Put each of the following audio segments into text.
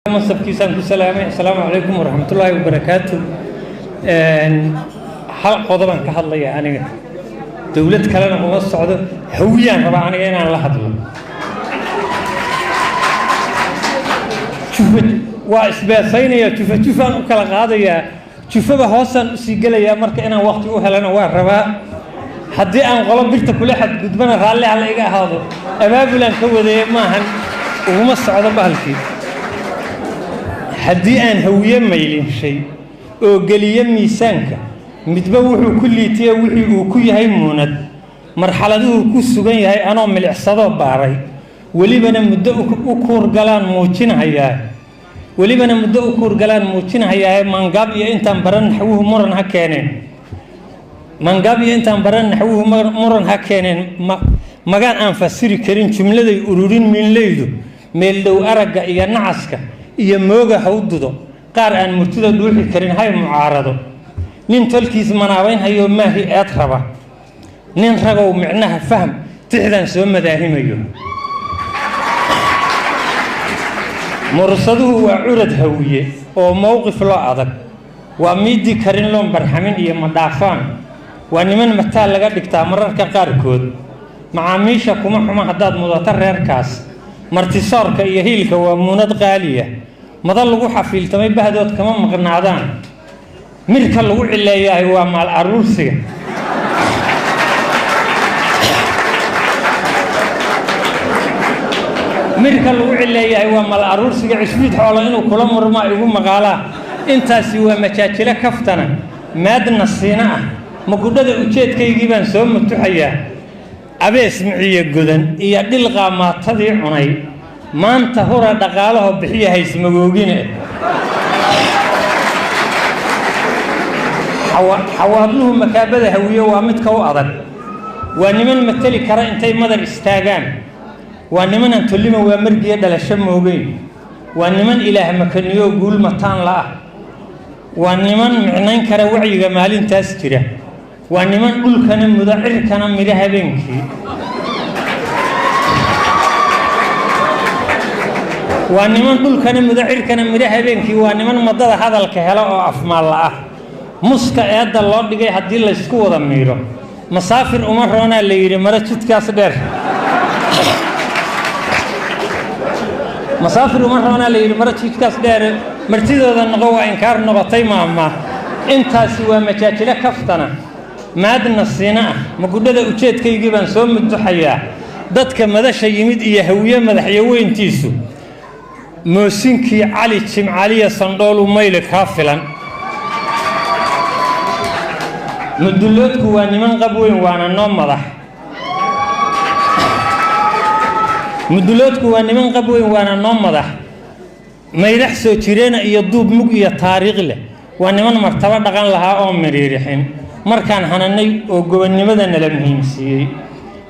مسبكيسان كسلامة السلام عليكم ورحمة الله وبركاته. حلقة قضبان كهلا يعني دولة كلنا هو الصعود هويان طبعا أنا الله حضر شوفت وإسباسين يا شوف أنا كلا قاضي يا شوف بهوسن سجل يا مرك أنا وقت وهلا واربا حدي أنا غلط بيرت كل حد قدامنا رالي على إيجا هذا أبابل أن كوذي ما هن وهم الصعود بهالكي حدي أن هوية ميلين شيء وقليا ميسانك متبوح كل تيوحي وكل هاي موند مرحلة كوسجين هاي أنا من الإحصاد باري ولي بنا مدة أكور قلان موجين هاي ولي بنا مدة أكور قلان موجين هاي من قبل أنت برن حوه مرن هكانين من قبل أنت برن حوه مرن هكانين ما كان أنفسير كريم جملة يقولون من ليدو ميلدو أرجع إيا نعسك إيا موجة حودده قار أن مرتدى دوحي كرين هاي معارضه نين تلكيز مناوين هاي ما هي أتربة نين رجعوا معناها فهم تحدث سوى مذاهب يوم مرصده وعرض هوية وموقف لا أدق وميدي كرين لهم برحمين إيا مدافعان وأنمن متى لقد اكتامرر كقاركود مع ميشا كما حما حداد مضاتر ريركاس مرتصارك إيا هيلك وموند غالية مضلقوا حفيل تمي بهدوت كمان مقنعدان ملك اللقوا إلا هو مع الأروسي ملك اللقوا إلا هو مع الأروسي عشبيت حوالي إنه كل مرمى يقول مقالة انت سوى مشاكل كفتنا مادنا الصيناء مقودة أجيت كي يجيبان سوى متحيا أبي اسمعي جدا يدلغى ما تضيعني ما أنت هو دقاله بحيه هيسمعوجينه حوالهم مكابده هوية وامتكو أضل وانمن مثلي كرا انتي مدر استاغان وانمن انتوليما وامرقيا دل الشموغين وانمن إله مكانيو قول متان لا وانمن معنين كرا وعي جمالين تاسكرة وانمن قول كان مدعر كان مريها بينكي وانمن قول كان مدعر كان مريها بينكي وانمن مدد هذا الكهلاء أفمال الله مسكا ايدا الله دغاي hadii la isku wada miiro masaafir uma roona la yiri mara jidkaas dheer masaafir uma roona la yiri mara jidkaas dheer martidooda noqo waa inkaar noqotay maama intaasi waa majaajila kaftana maadna siina ma gudada ujeedkaygii baan soo mudduxayaa dadka madasha yimid iyo hawiye madaxweyntiisu moosinkii cali jimcaaliya sandhoolu mayl ka filan مدلوتكو وانمان قبوين وانا نوم مضح مدلوتكو وانمان قبوين وانا نوم مضح ما يرحسو تيرينا يدوب مقيا تاريخ له وانمان مرتبط دقان لها او مريرحين مركان هناني او قوان نمدن لمهيم سيي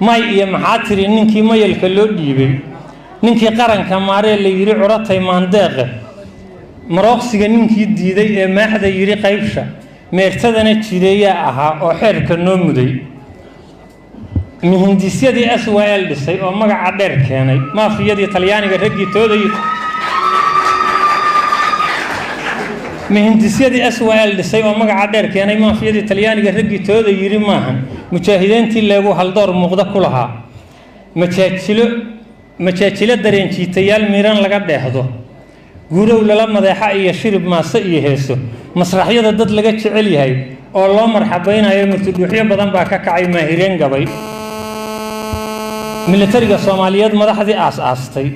ماي إيا محاتري ننكي ما يلكالو ديبي ننكي قرن كماري اللي يري عرطي مانداغ مراقسيغا ننكي ديدي ما حدا يري قيبشا meertadana jireeya ahaa oo xeerka noo muday mihindisyadii SYL dhisay oo magaca dheer keenay maafiyadii Talyaaniga ragii tooday mihindisyadii SYL dhisay oo magaca dheer keenay maafiyadii Talyaaniga ragii tooday yiri maahan mujaahidiintii leegu hal door muuqda ku lahaa majaajilo dareenjiitayaal miiran laga dheehdo guurow lala madaxa iyo shirib maasa iyo heeso masraxyada dad laga jecel yahay oo loo marxabaynayo murtuduuxyo badan baa ka kacay maahireen gabay militariga Soomaaliyeed madaxdii aastay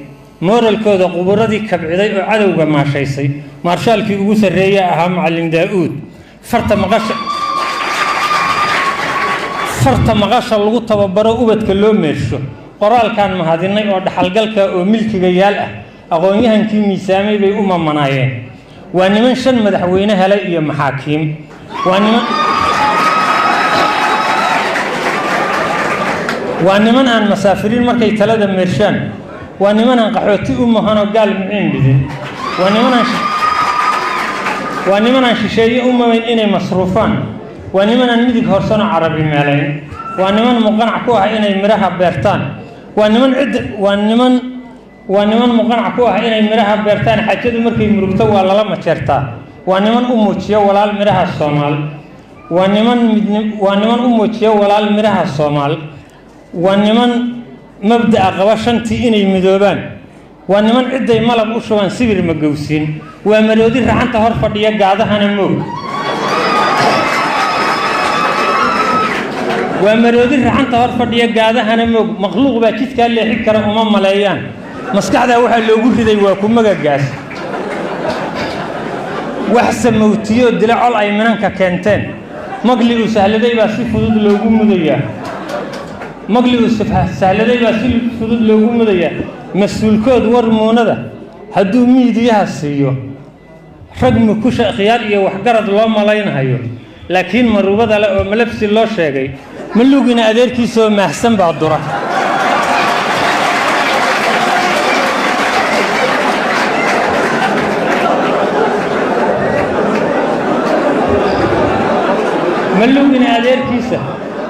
moralkooda quburadii kabciday oo cadawga maashaysay marshaalkii ugu sareeyay ahaa macallin Daa'uud farta maqasha lagu tababaro ubadka loo meesho qoraalkan mahadinay oo dhaxalgalka oo milkiga yaal ah aqoonyahankii miisaamay bay u mamanaayeen waa niman shan madaxweyne helay iyo maxaakiim waa niman aan masaafiriin markay talada meershaan waa niman aan qaxooti u mahano gaal miciin bidin waa niman aan shisheeye u maweyn inay masruufaan waa niman aan midig horsano carabi meelayn waa niman muqanac ku ah inay miraha beertaan waa niman ونمن مقنع كوها إن المرها بيرتان حاجة مركي مربطة ولا لا مشرتا ونمن أموتشيا ولا المرها الصومال ونمن أموتشيا ولا المرها الصومال ونمن مبدأ قواشنتي إني مذوبان ونمن عدة ملب أشوان سبير مجوسين ومرودي رعنت هرفة ديا قاعدة هنموت ومرودي رعنت هرفة ديا قاعدة هنموت مخلوق باكيت كان لي حكرة ملايان مسكعدا waxa loogu riday waa ku magagaas wax samowtiyo dilacol ay mananka keenteen magli uu sahladay baa si fudud loogu mudaya magli uu sahladay baa si fudud loogu mudaya mas'uulkood warmoonada haduu miidiyaha siiyo ragmi ku shaqiyad iyo wax garad loo malaynayo laakiin marubada la oo malabsi loo sheegay malugina adeerkiisa mahsan baa dura ملوغنا أدير كيسة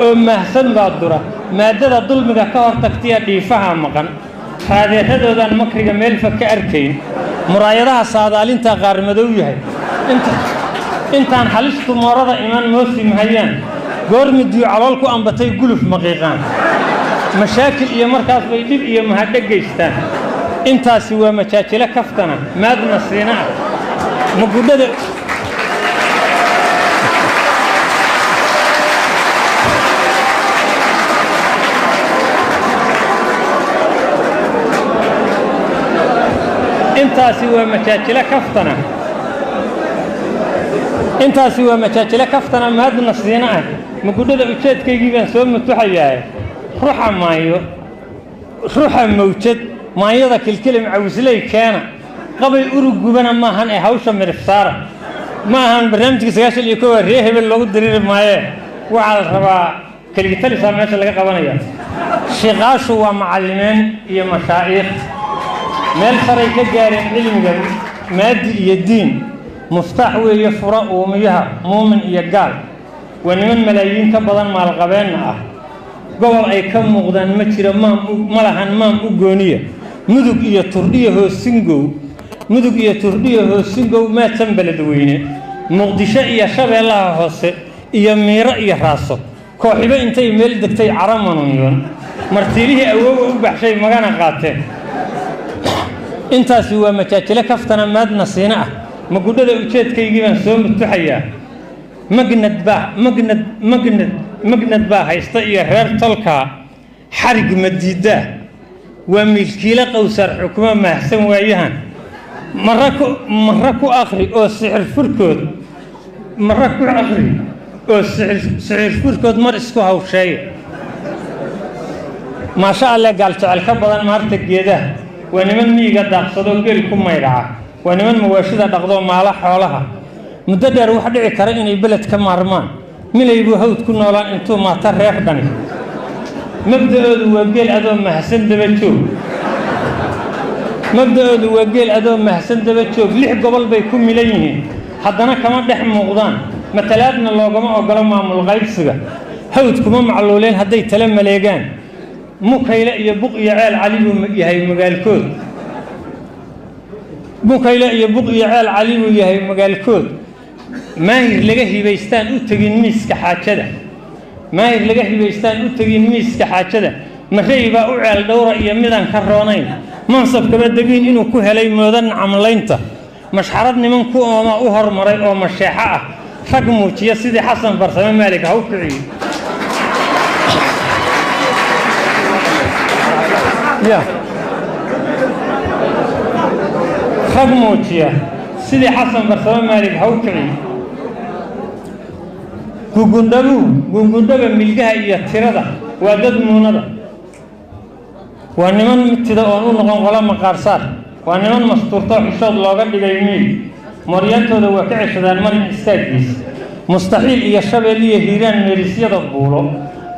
أو محسن بادرة مادة ظلمك كهر تكتيا ديفها مقن هذه هذا المكرجة ملفة كأركين مرايرها صادالين تغار مدوية انت عن حلشت مرضى إيمان موسم هيان قرم ديو علالكو أن بتي قلوف مقيقان مشاكل إيا مركز بيديب إيا مهدق جيستان انت سوى مشاكل كفتنا مادنا الصيناء مقودة intaasi waa majaajila kaftana mahadna siina ah mugudada ujeedkaygii baan soo mutuxayaa ruuxa mawjad maayada kilkilim cawslay keena qabay urugubana maahan ee hawsha mirifsaara maahan barnaamijka 91 reer hebel lagu diriir maaye waxa la rabaa kaligitalisa meesha laga qabanaya shiqaashu waa macallimeen iyo mashaayikh meel saray ka gaareen cilmiga maadi iyo diin muftax weeye fura uumiyaha muumin iyo gaal waniman malaayiin ka badan maal qabeenna ah gobol ay ka muuqdaan ma jiro malahan maam u gooniya mudug iyo turdhiyo hoosingow ma tanbalad weyne muqdisho iyo shabeellaha hoose iyo miiro iyo raaso kooxiba intay meel degtay caramanun martiilihii awoow u baxshay magana qaateen intaasi waa majaajile kaftana maadna siina ah magudada ujeedkaygii baan soo mutuxayaa magnad baa haysta iyo reer tolka xarig madiida waa milkiile qowsar xukumo mahsan waayahan marra ku akhri oo sicir furkood mar isku hawsheeya maasha Allah gaal jecel ka badan maarta geedaha ونمن ميجا داقصدو جيل كم يرعى ونمن مواشدة دقضو مالا حولها مددر واحد عكرا إني بلد كمارمان من يبو هود كنا ولا أنتو ما تريح دني مبدأ وجيل أدوم محسن دبتشوف ليه قبل بيكون ملايين حدنا كمان دحم مغضان مثلاتنا لو جماعة قالوا مع الغيب سجى هود كمان معلولين هدي تلم مليجان مكيلا يبقى يعال علي ويهي مقالكود مكيلا يبقى يعال علي ويهي مقالكود ماهر لقاه بيستان أتجين ميسك حاجة ماهر لقاه بيستان أتجين ميسك حاجة مريبا أعال دورة يمدان كرونين منصب كبدقين إنه كهلي مدن عملينته مش حردني من كو ما أهر مري أو مشيحة فقموت يا سيدي حسن برسمي مالك هو كعي يا خدموتيا سيدي حسن برسمي مالك هو كعي قنقندبو ملقاها إيا تيردا وادد موندا وانمان متدا أونو نقون غلا مقارسار وانمان مستورتا حشاد لوغا ديغايميل مريانتو دا وكعي شدان مرين استاكيس مستحيل إيا شبال إيا هيران ميريسيا دا بولو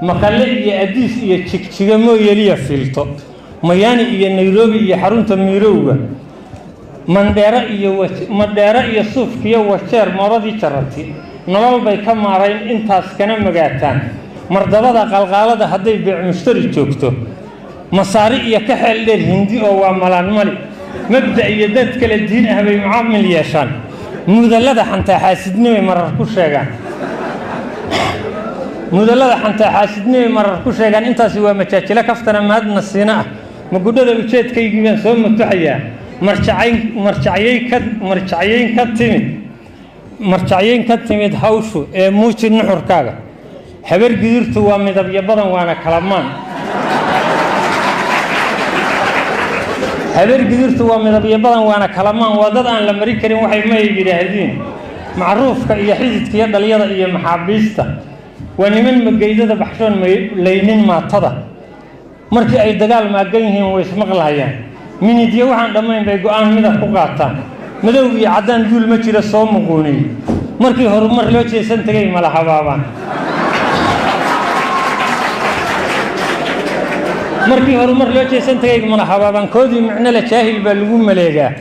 مقالة إيا أديس إيا تشيكتشيغمو يليا فيلتو مياني إيا نيروبي إيا حرونتا ميروغا منديرا إيا صوف كيا وشير مرادي تراتي نلال باي كمارين انتاس كنا مغاتان مردبادا قلقالada haday biic mushtari joogto مصاري يكحل للهندي أو ملان ملي مبدأ يدد كل الدين أهبي معامل يشان مدلدة حنتا حاسدني مرة كل شيء مدلدة حنتا حاسدني مرة كل شيء أنت سوى مشاكل كفتر ما هذا السنة مقولة الوجهات كي يجيبون سوى متحية مرجعين كتمد هاوشو موش النحر كاغا حبر قدرت ومدب يبضن وانا كلمان حبر قدرت ومدب يبضن وانا كلمان وضد ان الامريكان waxay ma yiraahdeen macruufka iyo xididka iyo dhalinyada iyo maxaabiista waa niman magaydada baxshoon leeynin maatada markii ay dagaal maagan yihiin way ismaqlayaan minidii waxaan dhamayn bay go'aan midab ku qaataan madow iyo cadaan duul ma jira soo muquunay markii horumar loo jeesan tagay mala habaabaan markii horumar loo jeesan tagay mala habaabaan koodii macna la jaahil baa lagu maleegaa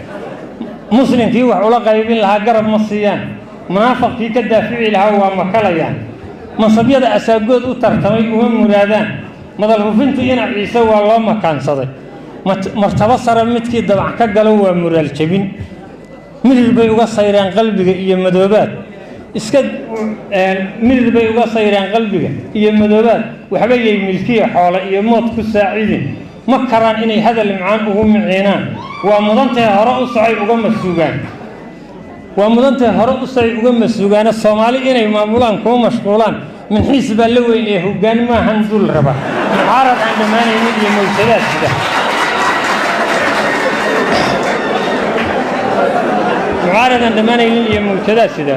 muslimkii wax ula qaybin lahaa garab ma siiyaan munaafiqkii ka daafici lahaa waa makalayaan masabyada asaagood u tartamay uma muraadaan madal hufinta ina ciise waa loo makaansaday martaba sare midkii dabac ka galo waa muraal jabin midil bay uga sayraan qalbiga iyo madoobaad iska midil bay uga sayraan qalbiga iyo madoobaad waxba yay milkiye xoolo iyo mood ku saacidin ma karaan inay hadal macaan ugu miciinaan waa mudantay hore u socay uga masuugaan Soomaali inay maamulaan kuma mashquulaan min xisba la weyn ee hoggaan ma han dul raba muxaarad aan dhamaanaynin iyo mawjadaad sida معارضا دمانين iyo mawjada sida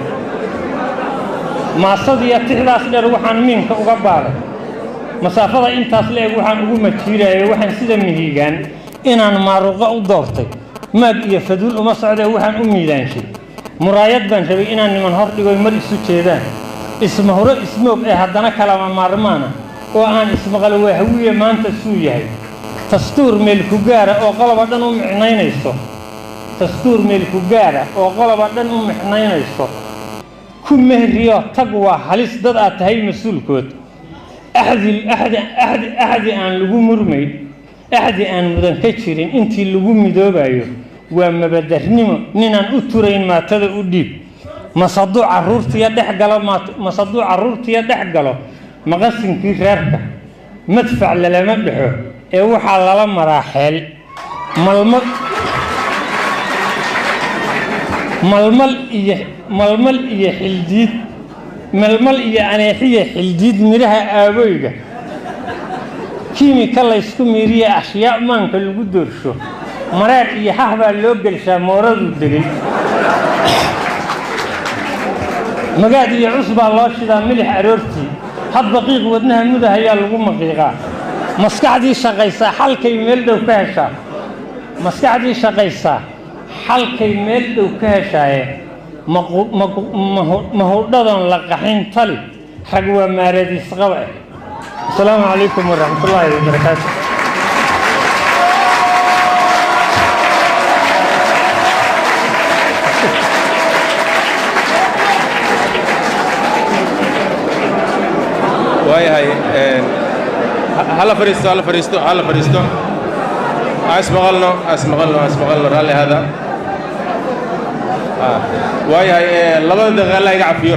maasadiya tixdaas dheer waxaan miinka uga baaray masaafada intaas leeg waxaan ugu majiiray waxaan sida mihigaan inaan maaruqa u doortay maag iyo fadul uma socday waxaan u miidaanshay muraayad baan rabay inaan niman hor dhigo mar isu jeedaan isma hore ismoog ee haddana kala maarmaana oo aan ismaqal wahawiye maanta suu yahay dastuur meel ku gaara oo qalab dhan u micnaynayso dastuur meel ku gaara oo qalab dhan u mixnaynayso ku mehriyo tagwa halis dad aad tahay mas'uulkood ahdi aan lagu murmay ahdi aan mudan ka jirin intii lagu midoobayo waa mabadarnimo ninaan u turayn maatada u dhiib masadu caruurtiya dhex galo maqasinkii reerka madfac lama dhaxo ee waxa lala maraaxeel malmal iyo xildiid malmal iyo aneexiye xildiid miraha aaboyga kiimika la isku miiriye ashyaa maanka lagu doorsho maraaq iyo hahbaa loo gelshaa mooradu degay magaad iyo cusbaa loo shidaa milix aroortii had daqiiq wadnaha mudaha ayaa lagu maqiiqaa maskaxdii shaqaysaa halkay meel dhow ka heshaa maskaxdii shaqaysaa halkay meel dhow ka heshaaye mahudhadan la qaxin tali rag waa maaradis qaba assalaamu calaykum waraxmatullaahi wabarakaatu waayahay hala fariisto asmaqalno raalli hada waayahay labada daqiiqo la iga cafiyo